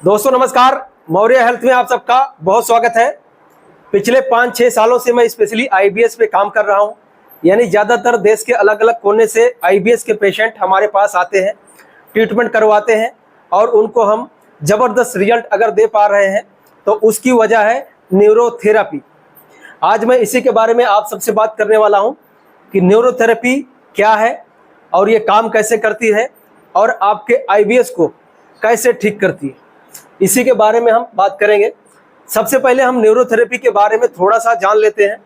दोस्तों नमस्कार, मौर्य हेल्थ में आप सबका बहुत स्वागत है। पिछले 5-6 सालों से मैं स्पेशली आईबीएस पे काम कर रहा हूं। यानी ज़्यादातर देश के अलग अलग कोने से आईबीएस के पेशेंट हमारे पास आते हैं, ट्रीटमेंट करवाते हैं और उनको हम ज़बरदस्त रिजल्ट अगर दे पा रहे हैं तो उसकी वजह है न्यूरोथेरेपी। आज मैं इसी के बारे में आप सबसे बात करने वाला हूँ कि न्यूरोथेरेपी क्या है और ये काम कैसे करती है और आपके आईबीएस को कैसे ठीक करती है, इसी के बारे में हम बात करेंगे। सबसे पहले हम न्यूरोथेरेपी के बारे में थोड़ा सा जान लेते हैं।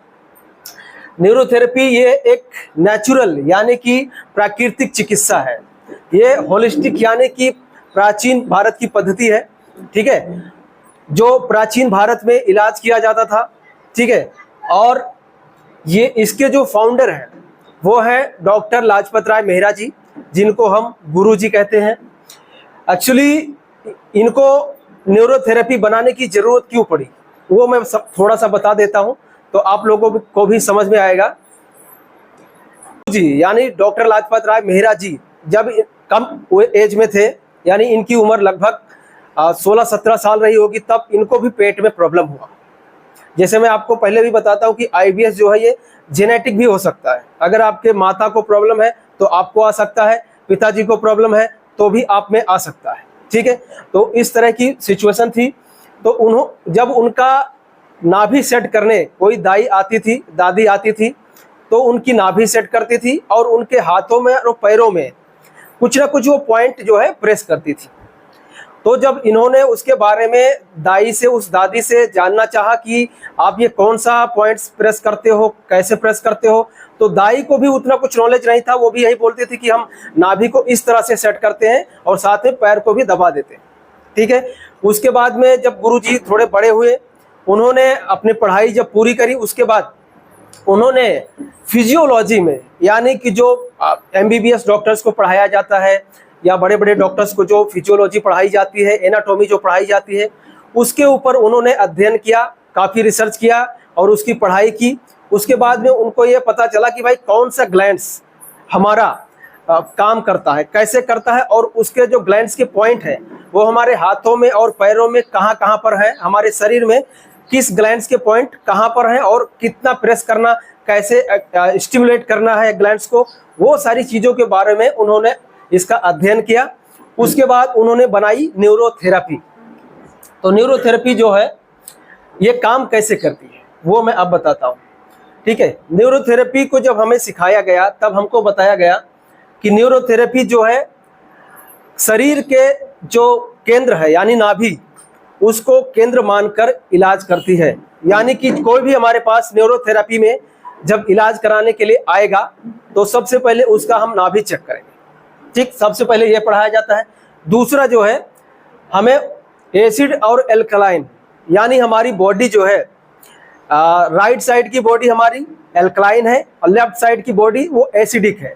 न्यूरोथेरेपी ये एक नेचुरल यानी कि प्राकृतिक चिकित्सा है। ये होलिस्टिक यानी कि प्राचीन भारत की पद्धति है, ठीक है, जो प्राचीन भारत में इलाज किया जाता था, ठीक है। और ये इसके जो फाउंडर हैं वो है डॉक्टर लाजपत राय मेहरा जी, जिनको हम गुरु जी कहते हैं। एक्चुअली इनको न्यूरोथेरेपी बनाने की जरूरत क्यों पड़ी वो मैं थोड़ा सा बता देता हूं तो आप लोगों को भी समझ में आएगा। जी यानी डॉक्टर लाजपत राय मेहरा जी जब कम एज में थे, यानी इनकी उम्र लगभग 16-17 साल रही होगी, तब इनको भी पेट में प्रॉब्लम हुआ। जैसे मैं आपको पहले भी बताता हूं कि आईबीएस जो है ये जेनेटिक भी हो सकता है। अगर आपके माता को प्रॉब्लम है तो आपको आ सकता है, पिताजी को प्रॉब्लम है तो भी आप में आ सकता है, ठीक है। तो इस तरह की सिचुएशन थी। तो जब उनका नाभि सेट करने कोई दाई आती थी, दादी आती थी, तो उनकी नाभि सेट करती थी और उनके हाथों में और पैरों में कुछ ना कुछ वो पॉइंट जो है प्रेस करती थी। तो जब इन्होंने उसके बारे में दाई से, उस दादी से जानना चाहा कि आप ये कौन सा पॉइंट्स प्रेस करते हो, कैसे प्रेस करते हो, तो दाई को भी उतना कुछ नॉलेज नहीं था। वो भी यही बोलते थे कि हम नाभि को इस तरह से सेट करते हैं और साथ में पैर को भी दबा देते हैं, ठीक है। उसके बाद में जब गुरुजी थोड़े बड़े हुए, उन्होंने अपनी पढ़ाई जब पूरी करी, उसके बाद उन्होंने फिजियोलॉजी में, यानी कि जो एमबीबीएस डॉक्टर्स को पढ़ाया जाता है या बड़े बड़े डॉक्टर्स को जो फिजियोलॉजी पढ़ाई जाती है, एनाटॉमी जो पढ़ाई जाती है, उसके ऊपर उन्होंने अध्ययन किया, काफ़ी रिसर्च किया और उसकी पढ़ाई की। उसके बाद में उनको ये पता चला कि भाई कौन सा ग्लैंड्स हमारा काम करता है, कैसे करता है, और उसके जो ग्लैंड्स के पॉइंट हैं वो हमारे हाथों में और पैरों में कहाँ कहाँ पर है, हमारे शरीर में किस ग्लैंड्स के पॉइंट कहाँ पर हैं और कितना प्रेस करना, कैसे स्टिमुलेट करना है ग्लैंड्स को, वो सारी चीज़ों के बारे में उन्होंने इसका अध्ययन किया। उसके बाद उन्होंने बनाई न्यूरोथेरेपी। तो न्यूरोथेरेपी जो है ये काम कैसे करती है वो मैं अब बताता हूँ, ठीक है। न्यूरोथेरेपी को जब हमें सिखाया गया तब हमको बताया गया कि न्यूरोथेरेपी जो है शरीर के जो केंद्र है यानी नाभि, उसको केंद्र मानकर इलाज करती है। यानी कि कोई भी हमारे पास न्यूरोथेरेपी में जब इलाज कराने के लिए आएगा तो सबसे पहले उसका हम नाभि चेक करेंगे, ठीक। सबसे पहले ये पढ़ाया जाता है। दूसरा जो है, हमें एसिड और एल्कलाइन, यानी हमारी बॉडी जो है राइट साइड की बॉडी हमारी एल्कलाइन है और लेफ्ट साइड की बॉडी वो एसिडिक है।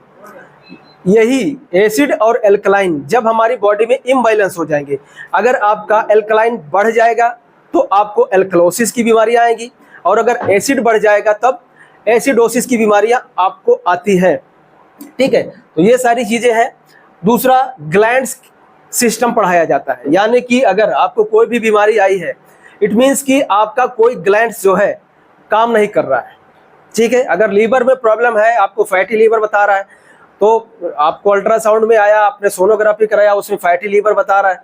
यही एसिड और एल्कलाइन जब हमारी बॉडी में इम्बैलेंस हो जाएंगे, अगर आपका एल्कलाइन बढ़ जाएगा तो आपको एल्कलोसिस की बीमारियां आएंगी, और अगर एसिड बढ़ जाएगा तब एसिडोसिस की बीमारियां आपको आती है, ठीक है। तो ये सारी चीज़ें हैं। दूसरा, ग्लैंड्स सिस्टम पढ़ाया जाता है। यानी कि अगर आपको कोई भी बीमारी आई है, इट मीन्स कि आपका कोई ग्लैंड्स जो है काम नहीं कर रहा है, ठीक है। अगर लीवर में प्रॉब्लम है, आपको फैटी लीवर बता रहा है, तो आपको अल्ट्रासाउंड में आया, आपने सोनोग्राफी कराया, उसमें फैटी लीवर बता रहा है,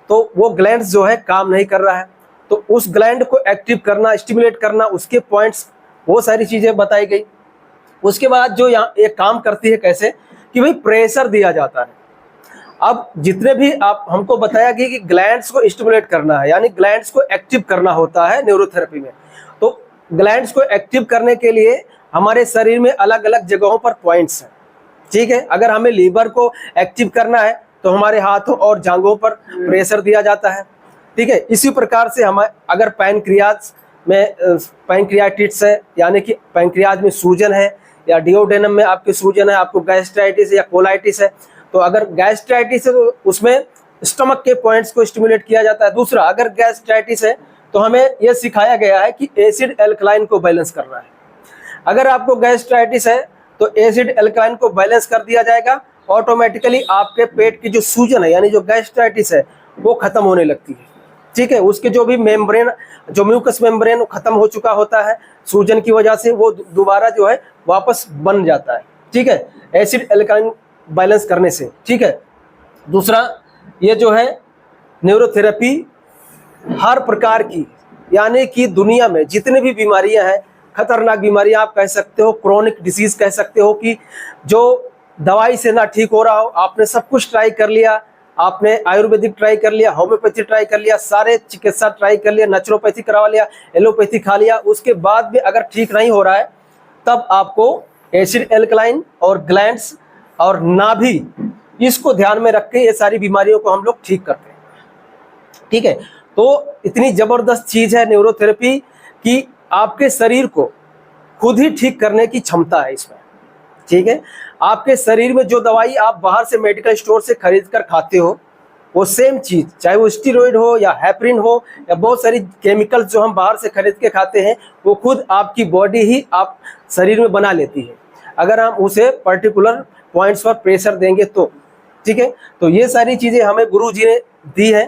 तो वो ग्लैंड्स जो है काम नहीं कर रहा है। तो उस ग्लैंड को एक्टिव करना, स्टिमुलेट करना, उसके पॉइंट्स, वो सारी चीज़ें बताई गई। उसके बाद जो यहाँ एक काम करती है कैसे कि भाई प्रेशर दिया जाता है। अब जितने भी आप हमको बताया गया कि ग्लैंड्स को स्टिमुलेट करना है, यानी ग्लैंड्स को एक्टिव करना होता है न्यूरोथेरेपी में। तो ग्लैंड्स को एक्टिव करने के लिए हमारे शरीर में अलग अलग जगहों पर पॉइंट्स हैं, ठीक है। अगर हमें लीवर को एक्टिव करना है तो हमारे हाथों और जांघों पर प्रेशर दिया जाता है, ठीक है। इसी प्रकार से हम अगर पैनक्रियाज में पैनक्रियाटिस है, यानी कि पैनक्रियाज में सूजन है, या डिओडेनम में आपके सूजन है, आपको गैस्ट्राइटिस या कोलाइटिस है, तो अगर गैस्ट्राइटिस है तो उसमें स्टमक के पॉइंट्स को स्टिमुलेट किया जाता है। दूसरा, अगर गैस्ट्राइटिस है तो हमें यह सिखाया गया है कि एसिड एल्कलाइन को बैलेंस करना है। अगर आपको गैस्ट्राइटिस है तो एसिड एल्कलाइन को बैलेंस कर दिया जाएगा, ऑटोमेटिकली आपके पेट की जो सूजन है यानी जो गैस्ट्राइटिस है वो खत्म होने लगती है। ठीक है, उसके जो भी मेम्ब्रेन, जो म्यूकस मेम्ब्रेन खत्म हो चुका होता है सूजन की वजह से, वो दोबारा जो है वापस बन जाता है। ठीक है, एसिड एल्कालाइन बैलेंस करने से। ठीक है, दूसरा ये जो है न्यूरोथेरेपी हर प्रकार की, यानी कि दुनिया में जितने भी बीमारियां हैं, खतरनाक बीमारियां आप कह सकते हो, क्रोनिक डिसीज कह सकते हो, कि जो दवाई से ना ठीक हो रहा हो, आपने सब कुछ ट्राई कर लिया, आपने आयुर्वेदिक ट्राई कर लिया, होम्योपैथी ट्राई कर लिया, सारे चिकित्सा ट्राई कर लिया, नेचुरोपैथी करवा लिया, एलोपैथी खा लिया, उसके बाद भी अगर ठीक नहीं हो रहा है, तब आपको एसिड एल्कलाइन और ग्लैंड्स और नाभि, इसको ध्यान में रख के ये सारी बीमारियों को हम लोग ठीक करते हैं। ठीक है, तो इतनी जबरदस्त चीज है न्यूरोथेरेपी कि आपके शरीर को खुद ही ठीक करने की क्षमता है इसमें। ठीक है, आपके शरीर में जो दवाई आप बाहर से मेडिकल स्टोर से खरीद कर खाते हो, वो सेम चीज, चाहे वो स्टीरॉइड हो या हेपरिन हो या बहुत सारी केमिकल्स जो हम बाहर से खरीद के खाते हैं, वो खुद आपकी बॉडी ही आप शरीर में बना लेती है, अगर हम उसे पर्टिकुलर पॉइंट्स पर प्रेशर देंगे तो। ठीक है, तो ये सारी चीजें हमें गुरु जी ने दी है,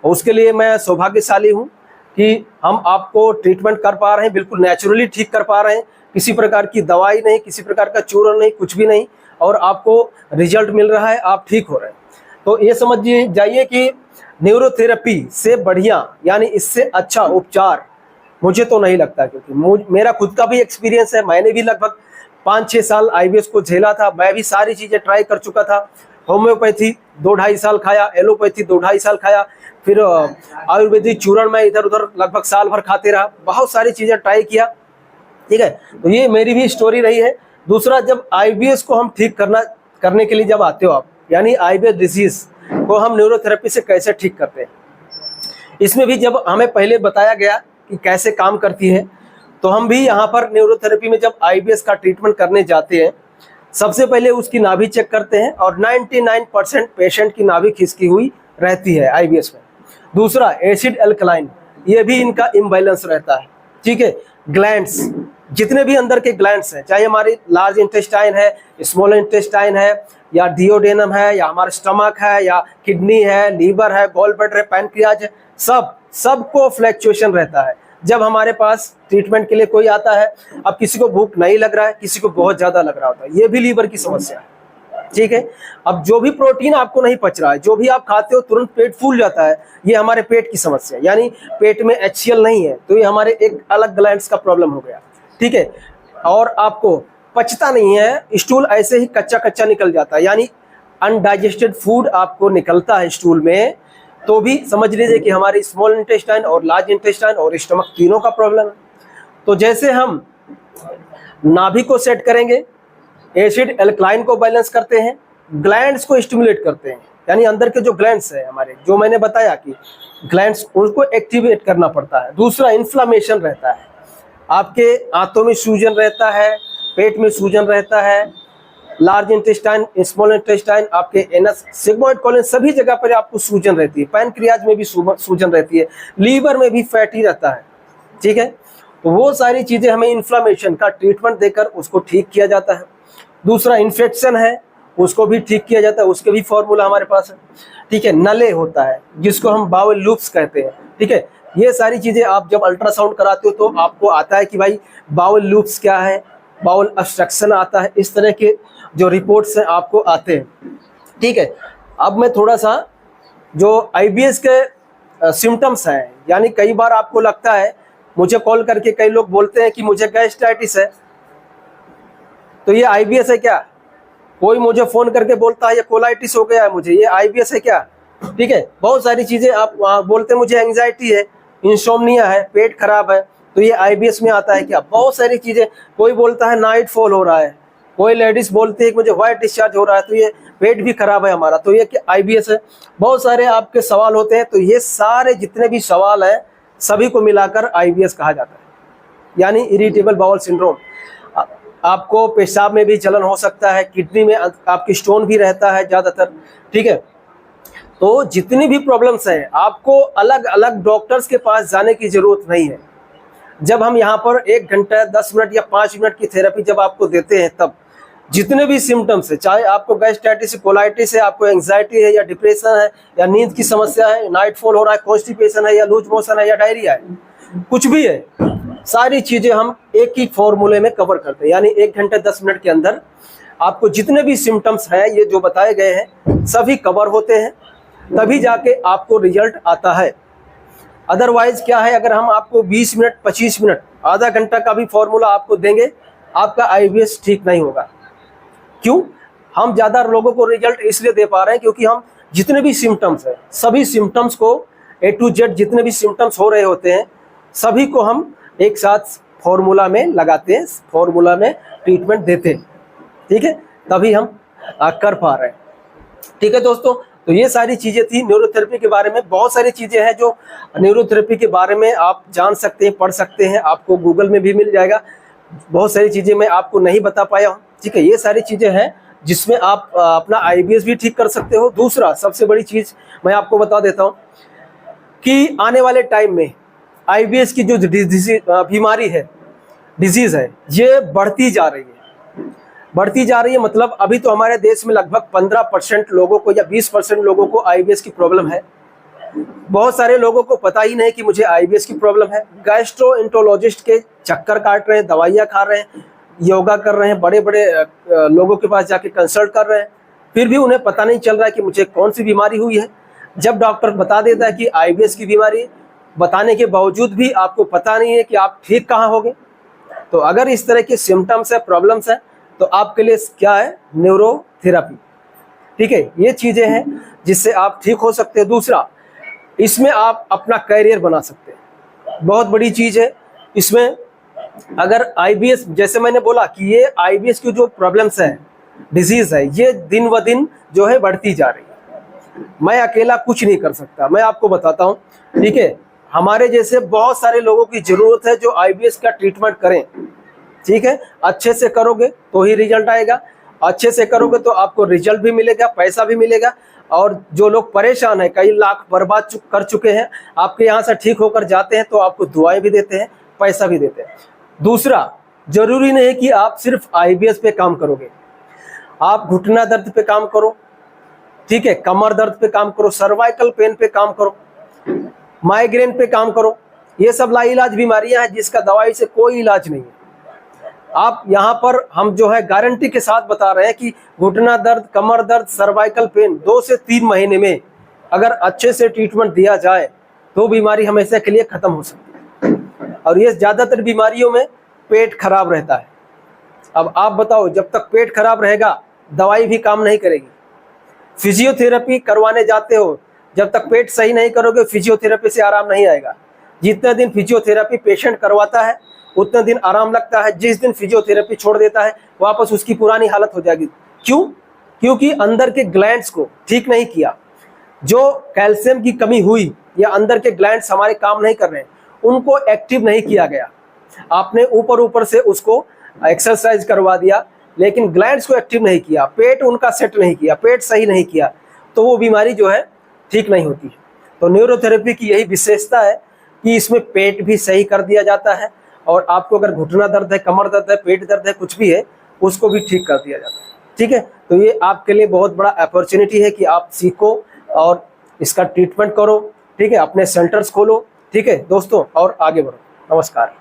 और उसके लिए मैं सौभाग्यशाली हूँ कि हम आपको ट्रीटमेंट कर पा रहे हैं, बिल्कुल नेचुरली ठीक कर पा रहे हैं, किसी प्रकार की दवाई नहीं, किसी प्रकार का चूर्ण नहीं, कुछ भी नहीं, और आपको रिजल्ट मिल रहा है, आप ठीक हो रहे हैं। तो ये समझ जाइए कि न्यूरोथेरेपी से बढ़िया, यानी इससे अच्छा उपचार मुझे तो नहीं लगता, क्योंकि मेरा खुद का भी एक्सपीरियंस है। मैंने भी लगभग 5-6 साल IBS को झेला था, मैं भी सारी चीज़ें ट्राई कर चुका था। होम्योपैथी 2-2.5 साल खाया, एलोपैथी 2-2.5 साल खाया, फिर आयुर्वेदिक चूर्ण में इधर उधर लगभग साल भर खाते रहा, बहुत सारी चीज़ें ट्राई किया। ठीक है, तो ये मेरी भी स्टोरी रही है। दूसरा, जब IBS को हम ठीक करने के लिए जब आते हो आप, यानी IBS डिजीज को हम न्यूरोथेरेपी से कैसे ठीक करते हैं, इसमें भी जब हमें पहले बताया गया कि कैसे काम करती है, तो हम भी यहाँ पर न्यूरोथेरेपी में जब IBS का ट्रीटमेंट करने जाते हैं, सबसे पहले उसकी नाभि चेक करते हैं, और 99% पेशेंट की नाभि खिसकी हुई रहती है IBS में। दूसरा, एसिड एल्कलाइन, ये भी इनका इम्बैलेंस रहता है। ठीक है, ग्लैंड्स, जितने भी अंदर के ग्लैंड्स हैं, चाहे हमारी लार्ज इंटेस्टाइन है, स्मॉल इंटेस्टाइन है, या डिओडेनम है, या हमारा स्टमक है, या किडनी है, लीवर है, गॉल ब्लैडर है, पैनक्रियाज है, सबको फ्लैक्चुएशन रहता है। जब हमारे पास ट्रीटमेंट के लिए कोई आता है, अब किसी को भूख नहीं लग रहा है, किसी को बहुत ज्यादा लग रहा होता है, ये भी लीवर की समस्या है। ठीक है, अब जो भी प्रोटीन आपको नहीं पच रहा है, जो भी आप खाते हो तुरंत पेट फूल जाता है, ये हमारे पेट की समस्या है, यानी पेट में HCl नहीं है, तो ये हमारे एक अलग ग्लैंड्स का प्रॉब्लम हो गया। ठीक है, और आपको पचता नहीं है, स्टूल ऐसे ही कच्चा कच्चा निकल जाता है, यानी अनडाइजेस्टेड फूड आपको निकलता है स्टूल में, तो भी समझ लीजिए कि हमारी स्मॉल इंटेस्टाइन और लार्ज इंटेस्टाइन और स्टमक तीनों का प्रॉब्लम है। तो जैसे हम नाभि को सेट करेंगे, एसिड एल्कलाइन को बैलेंस करते हैं, ग्लैंड्स को स्टिमुलेट करते हैं, यानी अंदर के जो ग्लैंड्स है हमारे, जो मैंने बताया कि ग्लैंड्स, उनको एक्टिवेट करना पड़ता है। दूसरा, इन्फ्लामेशन रहता है, आपके आंतों में सूजन रहता है, पेट में सूजन रहता है, लार्ज इंटेस्टाइन, स्मॉल इंटेस्टाइन, आपके एनस, सिग्मोइड कॉलन, सभी जगह पर आपको सूजन रहती है, पैनक्रियाज में भी सूजन रहती है, लीवर में भी फैटी रहता है। ठीक है, तो वो सारी चीजें हमें इन्फ्लामेशन का ट्रीटमेंट देकर उसको ठीक किया जाता है। दूसरा, इन्फेक्शन है, उसको भी ठीक किया जाता है, उसके भी फॉर्मूला हमारे पास है। ठीक है, नले होता है जिसको हम बाउल लूप्स कहते हैं। ठीक है, ये सारी चीजें आप जब अल्ट्रासाउंड कराते हो तो आपको आता है कि भाई बाउल लूप्स क्या है, बाउल ऑब्स्ट्रक्शन आता है, इस तरह के जो रिपोर्ट्स हैं आपको आते हैं। ठीक है, अब मैं थोड़ा सा जो IBS के सिम्टम्स हैं, यानी कई बार आपको लगता है, मुझे कॉल करके कई लोग बोलते हैं कि मुझे गैस्ट्राइटिस है, तो ये IBS है क्या? कोई मुझे फोन करके बोलता है ये कोलाइटिस हो गया है मुझे, ये IBS है क्या? ठीक है, बहुत सारी चीजें आप बोलते हैं, मुझे एंजाइटी है, इंसोम्निया है, पेट खराब है, तो ये IBS में आता है क्या? बहुत सारी चीजें, कोई बोलता है नाइट फॉल हो रहा है, कोई लेडीज बोलती है कि मुझे व्हाइट डिस्चार्ज हो रहा है, तो ये पेट भी खराब है हमारा, तो ये क्या IBS है? बहुत सारे आपके सवाल होते हैं, तो ये सारे जितने भी सवाल हैं सभी को मिलाकर IBS कहा जाता है, यानी इरिटेबल बाउल सिंड्रोम। आपको पेशाब में भी जलन हो सकता है, किडनी में आपकी स्टोन भी रहता है ज़्यादातर। ठीक है, तो जितनी भी प्रॉब्लम्स हैं आपको अलग अलग डॉक्टर्स के पास जाने की ज़रूरत नहीं है। जब हम यहाँ पर 1 घंटा 10 मिनट या 5 मिनट की थेरेपी जब आपको देते हैं, तब जितने भी सिम्टम्स है, चाहे आपको गैस्ट्राइटिस कोलाइटिस है, आपको एंजाइटी है या डिप्रेशन है या नींद की समस्या है, नाइट फॉल हो रहा है, कॉन्स्टिपेशन है या लूज मोशन है या डायरिया है, कुछ भी है, सारी चीजें हम एक ही फॉर्मूले में कवर करते हैं। यानी 1 घंटे 10 मिनट के अंदर आपको जितने भी सिम्टम्स हैं ये जो बताए गए हैं सभी कवर होते हैं, तभी जाके आपको रिजल्ट आता है। अदरवाइज क्या है, अगर हम आपको 20 मिनट 25 मिनट आधा घंटा का भी फॉर्मूला आपको देंगे, आपका आईबीएस ठीक नहीं होगा। क्यों? हम ज़्यादा लोगों को रिजल्ट इसलिए दे पा रहे हैं क्योंकि हम जितने भी सिम्टम्स हैं सभी सिम्टम्स को A to Z जितने भी सिम्टम्स हो रहे होते हैं सभी को हम एक साथ फॉर्मूला में लगाते हैं, फॉर्मूला में ट्रीटमेंट देते हैं। ठीक है, तभी हम कर पा रहे हैं। ठीक है दोस्तों, तो ये सारी चीज़ें थी न्यूरोथेरेपी के बारे में। बहुत सारी चीज़ें हैं जो न्यूरोथेरेपी के बारे में आप जान सकते हैं, पढ़ सकते हैं, आपको गूगल में भी मिल जाएगा। बहुत सारी चीज़ें मैं आपको नहीं बता पाया हूँ। ठीक है, ये सारी चीज़ें हैं जिसमें आप अपना आईबीएस भी ठीक कर सकते हो। दूसरा सबसे बड़ी चीज़ मैं आपको बता देता हूँ कि आने वाले टाइम में आईबीएस की जो बीमारी है, डिजीज़ है, ये बढ़ती जा रही है। मतलब अभी तो हमारे देश में लगभग 15% लोगों को या 20% लोगों को आईबीएस की प्रॉब्लम है। बहुत सारे लोगों को पता ही नहीं कि मुझे आईबीएस की प्रॉब्लम है। गैस्ट्रोएंटरोलॉजिस्ट के चक्कर काट रहे हैं, दवाइयाँ खा रहे हैं, योगा कर रहे हैं, बड़े बड़े लोगों के पास जाके कंसल्ट कर रहे हैं, फिर भी उन्हें पता नहीं चल रहा है कि मुझे कौन सी बीमारी हुई है। जब डॉक्टर बता देता है कि आईबीएस की बीमारी, बताने के बावजूद भी आपको पता नहीं है कि आप ठीक कहाँ होंगे। तो अगर इस तरह के सिम्टम्स है, प्रॉब्लम्स है, तो आपके लिए क्या है, न्यूरोथेरेपी। ठीक है, ये चीज़ें हैं जिससे आप ठीक हो सकते हैं। दूसरा, इसमें आप अपना कैरियर बना सकते हैं, बहुत बड़ी चीज़ है। इसमें अगर आईबीएस, जैसे मैंने बोला कि ये आईबीएस की जो प्रॉब्लम्स है, डिजीज़ है, ये दिन व दिन जो है बढ़ती जा रही है। मैं अकेला कुछ नहीं कर सकता, मैं आपको बताता हूँ। ठीक है, हमारे जैसे बहुत सारे लोगों की ज़रूरत है जो आईबीएस का ट्रीटमेंट करें। ठीक है, अच्छे से करोगे तो ही रिजल्ट आएगा, अच्छे से करोगे तो आपको रिजल्ट भी मिलेगा, पैसा भी मिलेगा। और जो लोग परेशान हैं, कई लाख बर्बाद कर चुके हैं, आपके यहाँ से ठीक होकर जाते हैं तो आपको दुआएं भी देते हैं, पैसा भी देते हैं। दूसरा, जरूरी नहीं कि आप सिर्फ आईबीएस पे काम करोगे, आप घुटना दर्द पे काम करो, ठीक है, कमर दर्द पे काम करो, सर्वाइकल पेन पे काम करो, माइग्रेन पे काम करो। ये सब लाइलाज बीमारियां हैं जिसका दवाई से कोई इलाज नहीं है। आप यहाँ पर हम जो है गारंटी के साथ बता रहे हैं कि घुटना दर्द, कमर दर्द, सर्वाइकल पेन 2 से 3 महीने में अगर अच्छे से ट्रीटमेंट दिया जाए तो बीमारी हमेशा के लिए खत्म हो सकती है। और ये ज़्यादातर बीमारियों में पेट खराब रहता है। अब आप बताओ, जब तक पेट खराब रहेगा दवाई भी काम नहीं करेगी। फिजियोथेरेपी करवाने जाते हो, जब तक पेट सही नहीं करोगे फिजियोथेरेपी से आराम नहीं आएगा। जितने दिन फिजियोथेरेपी पेशेंट करवाता है उतने दिन आराम लगता है, जिस दिन फिजियोथेरेपी छोड़ देता है वापस उसकी पुरानी हालत हो जाएगी। क्यों? क्योंकि अंदर के ग्लैंड्स को ठीक नहीं किया, जो कैल्शियम की कमी हुई या अंदर के ग्लैंड्स हमारे काम नहीं कर रहे हैं, उनको एक्टिव नहीं किया गया। आपने ऊपर ऊपर से उसको एक्सरसाइज करवा दिया लेकिन ग्लैंड्स को एक्टिव नहीं किया, पेट उनका सेट नहीं किया, पेट सही नहीं किया, तो वो बीमारी जो है ठीक नहीं होती है। तो न्यूरोथेरेपी की यही विशेषता है कि इसमें पेट भी सही कर दिया जाता है और आपको अगर घुटना दर्द है, कमर दर्द है, पेट दर्द है, कुछ भी है, उसको भी ठीक कर दिया जाता है। ठीक है, तो ये आपके लिए बहुत बड़ा अपॉर्चुनिटी है कि आप सीखो और इसका ट्रीटमेंट करो। ठीक है, अपने सेंटर्स खोलो। ठीक है दोस्तों, और आगे बढ़ो। नमस्कार।